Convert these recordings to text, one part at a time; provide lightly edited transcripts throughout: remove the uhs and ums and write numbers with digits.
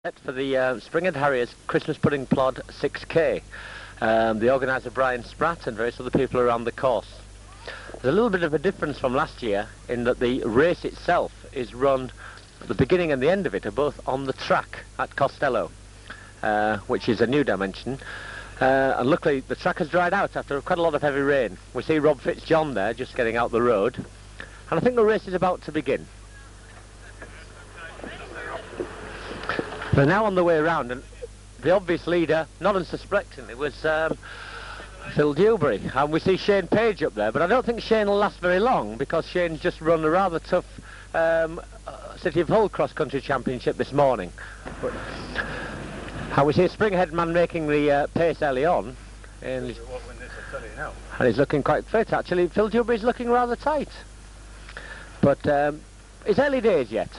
For the Springhead Harriers Christmas Pudding Plod 6K. The organiser Brian Spratt and various other people around the course. There's a little bit of a difference from last year in that the race itself is run, the beginning and the end of it are both on the track at Costello, which is a new dimension. And luckily the track has dried out after quite a lot of heavy rain. We see Robb John there just getting out the road, and I think the race is about to begin. They're now on the way around, and the obvious leader, not unsuspectingly, was Phil Dewberry. And we see Shane Page up there, but I don't think Shane will last very long, because Shane's just run a rather tough City of Hull cross-country championship this morning. And we see a Springhead man making the pace early on, and he's looking quite fit actually. Phil Dewberry's looking rather tight, but it's early days yet.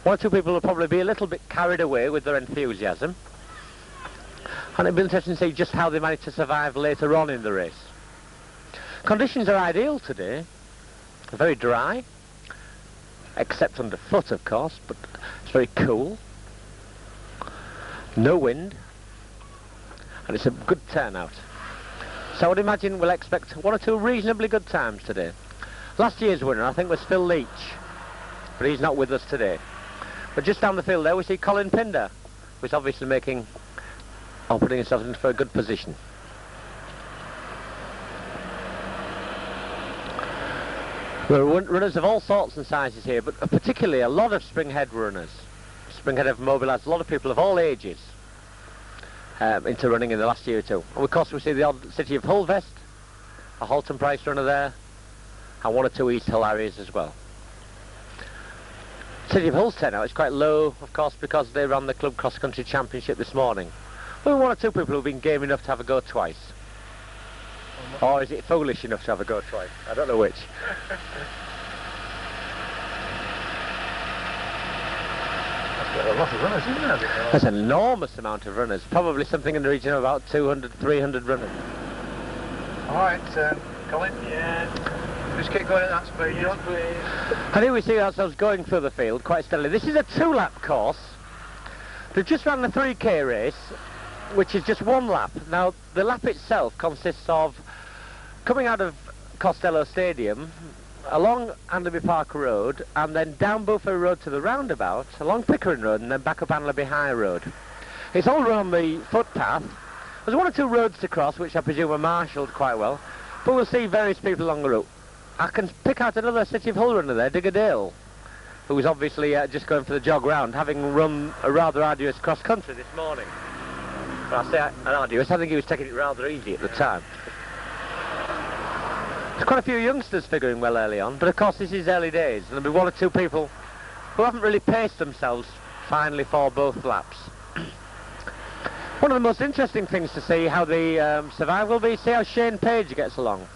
One or two people will probably be a little bit carried away with their enthusiasm, and it'll be interesting to see just how they manage to survive later on in the race. Conditions are ideal today, very dry, except underfoot of course, but it's very cool, no wind, and it's a good turnout. So I would imagine we'll expect one or two reasonably good times today. Last year's winner I think was Phil Leach, but he's not with us today. But just down the field there we see Colin Pinder, who's obviously putting himself into a good position. There are runners of all sorts and sizes here, but particularly a lot of Springhead runners. Springhead have mobilised a lot of people of all ages into running in the last year or two. And of course we see the odd City of Hull vest, a Halton Price runner there, and one or two East Hull Harriers as well. City of Hull's turnout is quite low, of course, because they ran the club cross-country championship this morning. Well, one or two people who've been game enough to have a go twice. Or is it foolish enough to have a go twice? I don't know which. That's got a lot of runners, isn't there? That's an enormous amount of runners, probably something in the region of about 200, 300 runners. All right, Colin? Yeah. Just keep going at that speed, yes, please. And here we see ourselves going through the field quite steadily. This is a two-lap course. They've just ran the 3K race, which is just one lap. Now, the lap itself consists of coming out of Costello Stadium, along Anderby Park Road, and then down Beaufort Road to the roundabout, along Pickering Road, and then back up Anderby High Road. It's all around the footpath. There's one or two roads to cross, which I presume are marshalled quite well, but we'll see various people along the route. I can pick out another City of Hull runner there, Digger Dale, who was obviously just going for the jog round, having run a rather arduous cross-country this morning. Well, I say arduous, I think he was taking it rather easy at the time. There's quite a few youngsters figuring well early on, but of course this is early days, and there'll be one or two people who haven't really paced themselves finally for both laps. One of the most interesting things to see how the survival will be, see how Shane Page gets along.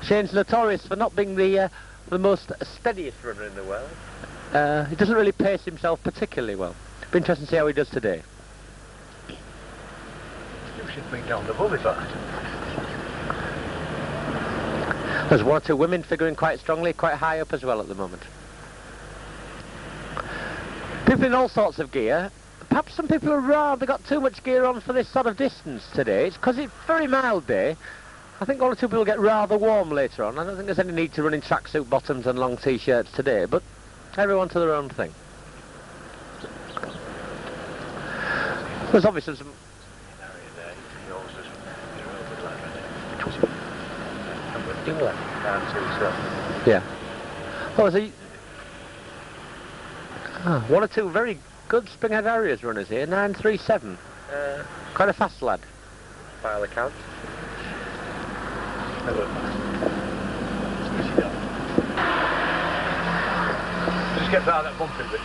Shane's notorious for not being the most steadiest runner in the world. He doesn't really pace himself particularly well. It'll be interesting to see how he does today. You should bring down the bully back. There's one or two women figuring quite strongly, quite high up as well at the moment. People in all sorts of gear. Perhaps some people have rather got too much gear on for this sort of distance today. It's because it's a very mild day. I think one or two people get rather warm later on. I don't think there's any need to run in tracksuit bottoms and long t-shirts today, but everyone to their own thing. There's obviously some... Yeah. Oh, there's one or two very good Springhead Harriers runners here, 937. Quite a fast lad, by all accounts. Just get out of that bumpy bit.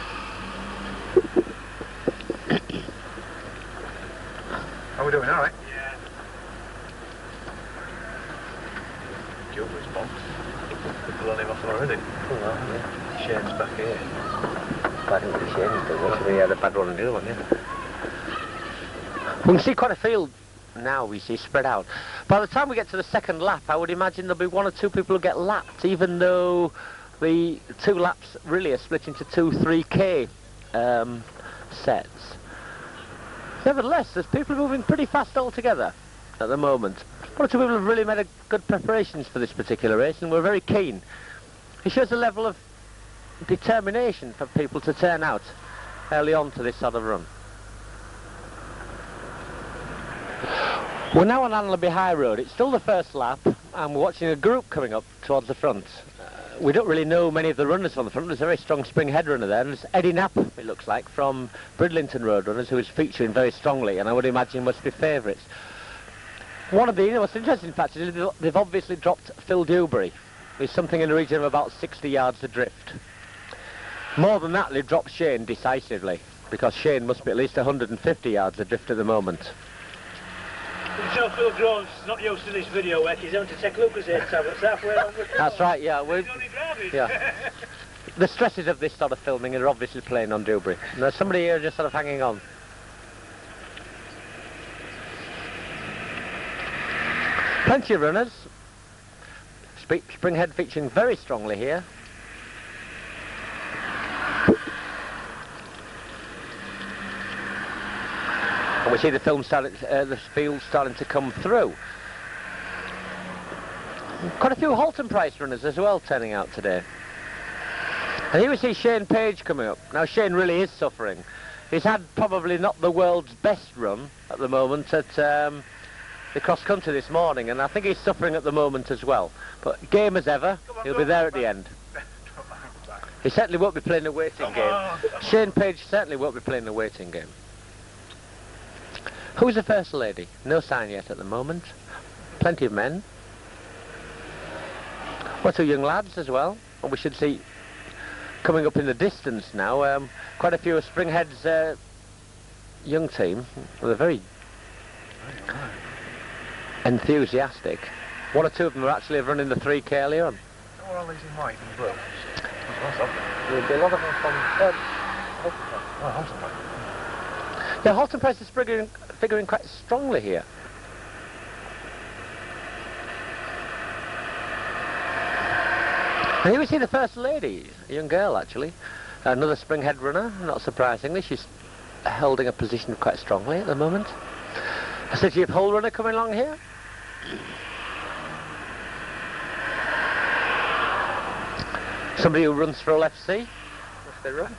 How are we doing, alright? Yeah. Gilbert's bombed. People on him off already. Oh well, yeah. Shane's back here. I didn't think Shane's did it. We had a bad one on the other one, yeah. We can see quite a field now, we see, spread out. By the time we get to the second lap, I would imagine there'll be one or two people who get lapped, even though the two laps really are split into two 3K sets. Nevertheless, there's people moving pretty fast altogether at the moment. One or two people have really made good preparations for this particular race and we're very keen. It shows a level of determination for people to turn out early on to this sort of run. We're now on Anlaby High Road. It's still the first lap and we're watching a group coming up towards the front. We don't really know many of the runners on the front. There's a very strong Springhead runner there, and there's Eddie Knapp, it looks like, from Bridlington Road Runners, who is featuring very strongly, and I would imagine must be favourites. One of the most interesting facts is they've obviously dropped Phil Dewberry, who's something in the region of about 60 yards adrift. More than that, they've dropped Shane decisively, because Shane must be at least 150 yards adrift at the moment. So Phil Groves not used to this video work, he's going to take Lucas here tablets halfway along the That's right, yeah. Yeah. The stresses of this sort of filming are obviously playing on Dewberry. And there's somebody here just sort of hanging on. Plenty of runners. Springhead featuring very strongly here. And we see the field starting to come through. Quite a few Halton Price runners as well turning out today. And here we see Shane Page coming up. Now Shane really is suffering. He's had probably not the world's best run at the moment at the cross country this morning, and I think he's suffering at the moment as well. But game as ever, he'll be there at the end. He certainly won't be playing a waiting game. Shane Page certainly won't be playing a waiting game. Who's the first lady? No sign yet at the moment. Plenty of men. Well, two young lads as well. And we should see coming up in the distance now quite a few of Springhead's young team. They're very enthusiastic. One or two of them are actually running the 3K earlier on. What are all these in white and blue? There'll be a lot of them from Halton Price. Yeah, Halton Price is figuring quite strongly here. And here we see the first lady, a young girl actually, another Springhead runner, not surprisingly. She's holding a position quite strongly at the moment. A City of Hull runner coming along here. Somebody who runs for Hull FC. If they run.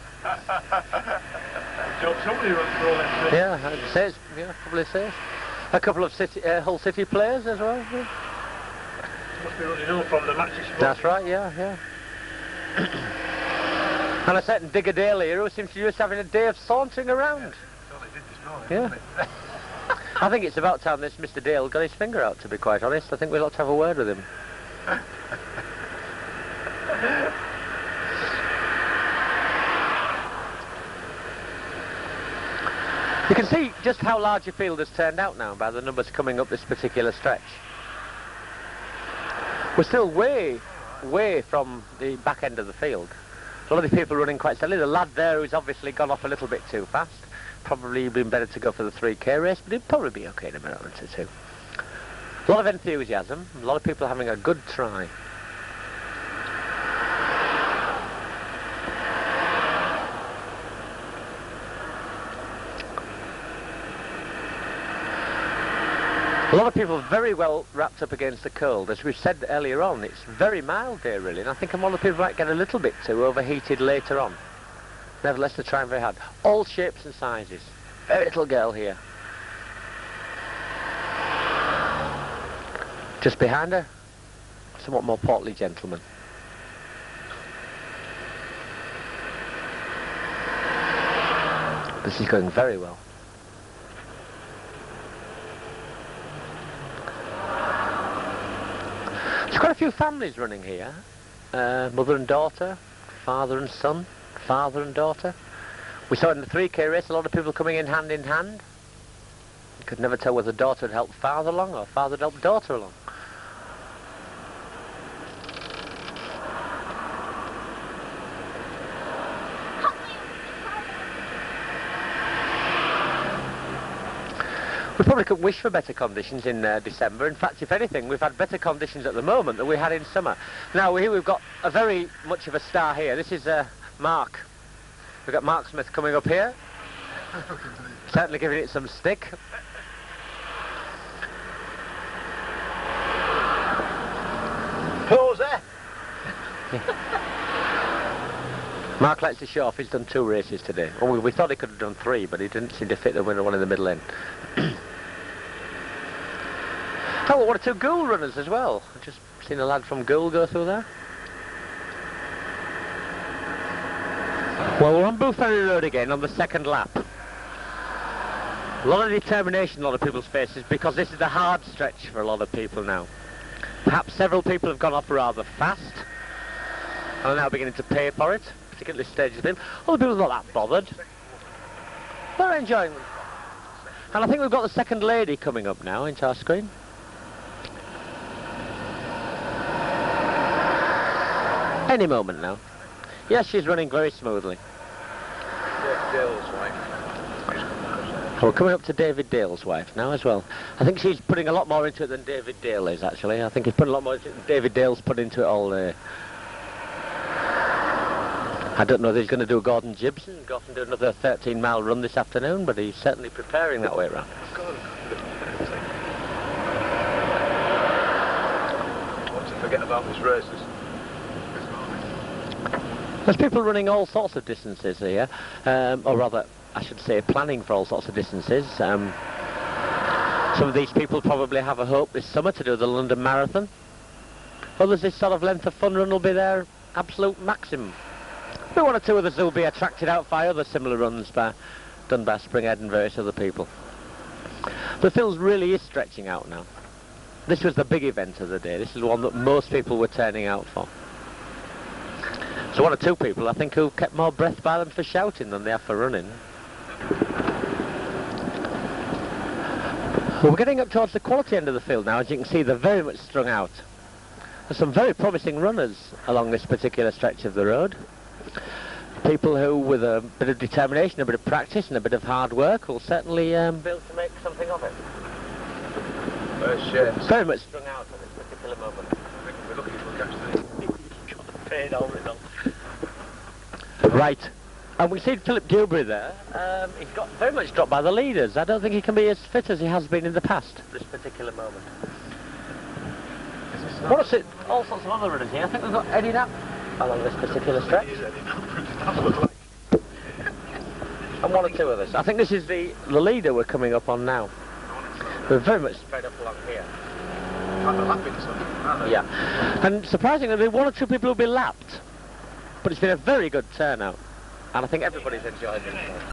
Somebody runs for Hull FC. Yeah, I'd say it's, yeah, probably say it. A couple of Hull City players as well. Yeah. Must be running home from the matches. That's right, yeah. And a certain Digger Dale here who seems to be just having a day of sauntering around. Yes, that's all they did this morning, Yeah. I think it's about time this Mr. Dale got his finger out, to be quite honest. I think we'll have to have a word with him. You can see just how large a field has turned out now by the numbers coming up this particular stretch. We're still way from the back end of the field. A lot of the people running quite steadily. The lad there who's obviously gone off a little bit too fast. Probably been better to go for the 3K race, but he'd probably be okay in a minute or two. A lot of enthusiasm, a lot of people having a good try. A lot of people very well wrapped up against the cold. As we've said earlier on, it's very mild here really, and I think a lot of people might get a little bit too overheated later on. Nevertheless, they're trying very hard. All shapes and sizes. Very little girl here. Just behind her, somewhat more portly gentleman. This is going very well. There's quite a few families running here. Mother and daughter, father and son, father and daughter. We saw in the 3K race a lot of people coming in hand in hand. You could never tell whether daughter had helped father along or father had helped daughter along. We probably couldn't wish for better conditions in December. In fact, if anything, we've had better conditions at the moment than we had in summer. Now, here we've got a very much of a star here. This is Mark We've got Mark Smith coming up here. Certainly giving it some stick. Pose there. Mark likes to show off. He's done 2 races today. Well, we thought he could have done 3, but he didn't seem to fit the winner one in the middle end. Oh, well, one or 2 Gould runners as well. I've just seen a lad from Gould go through there. Well, we're on Boothferry Road again on the 2nd lap. A lot of determination on a lot of people's faces because this is a hard stretch for a lot of people now. Perhaps several people have gone off rather fast and are now beginning to pay for it, particularly stage of them. Other people are not that bothered. They're enjoying them. And I think we've got the second lady coming up now into our screen. Any moment now. Yes, she's running very smoothly. Dale's wife. We're coming up to David Dale's wife now as well. I think she's putting a lot more into it than David Dale is, actually. I think he's putting a lot more into it than David Dale's put into it all day. I don't know if he's going to do Gordon Gibson and go off and do another 13-mile run this afternoon, but he's certainly preparing that way around. What to forget about this race this morning? There's people running all sorts of distances here, or rather, I should say, planning for all sorts of distances. Some of these people probably have a hope this summer to do the London Marathon. Others, this sort of length of fun run will be their absolute maximum. Maybe 1 or 2 others will be attracted out by other similar runs done by Springhead and various other people. The field really is stretching out now. This was the big event of the day. This is the one that most people were turning out for. So 1 or 2 people, I think, who've kept more breath by them for shouting than they have for running. Well, we're getting up towards the quality end of the field now. As you can see, they're very much strung out. There's some very promising runners along this particular stretch of the road. People who, with a bit of determination, a bit of practice and a bit of hard work, will certainly be able to make something of it. Very much strung out at this particular moment. I think we're lucky if we'll catch the Paid all it on. Right. And we see Philip Dewberry there. He's got very much dropped by the leaders. I don't think he can be as fit as he has been in the past, this particular moment. What's it? All sorts of other runners here. I think we've got Eddie Knapp along this particular stretch. And 1 or 2 others. I think this is the leader we're coming up on now. We're very much spread up along here. Yeah. And surprisingly, there'll be 1 or 2 people who'll be lapped. But it's been a very good turnout. And I think everybody's enjoyed it.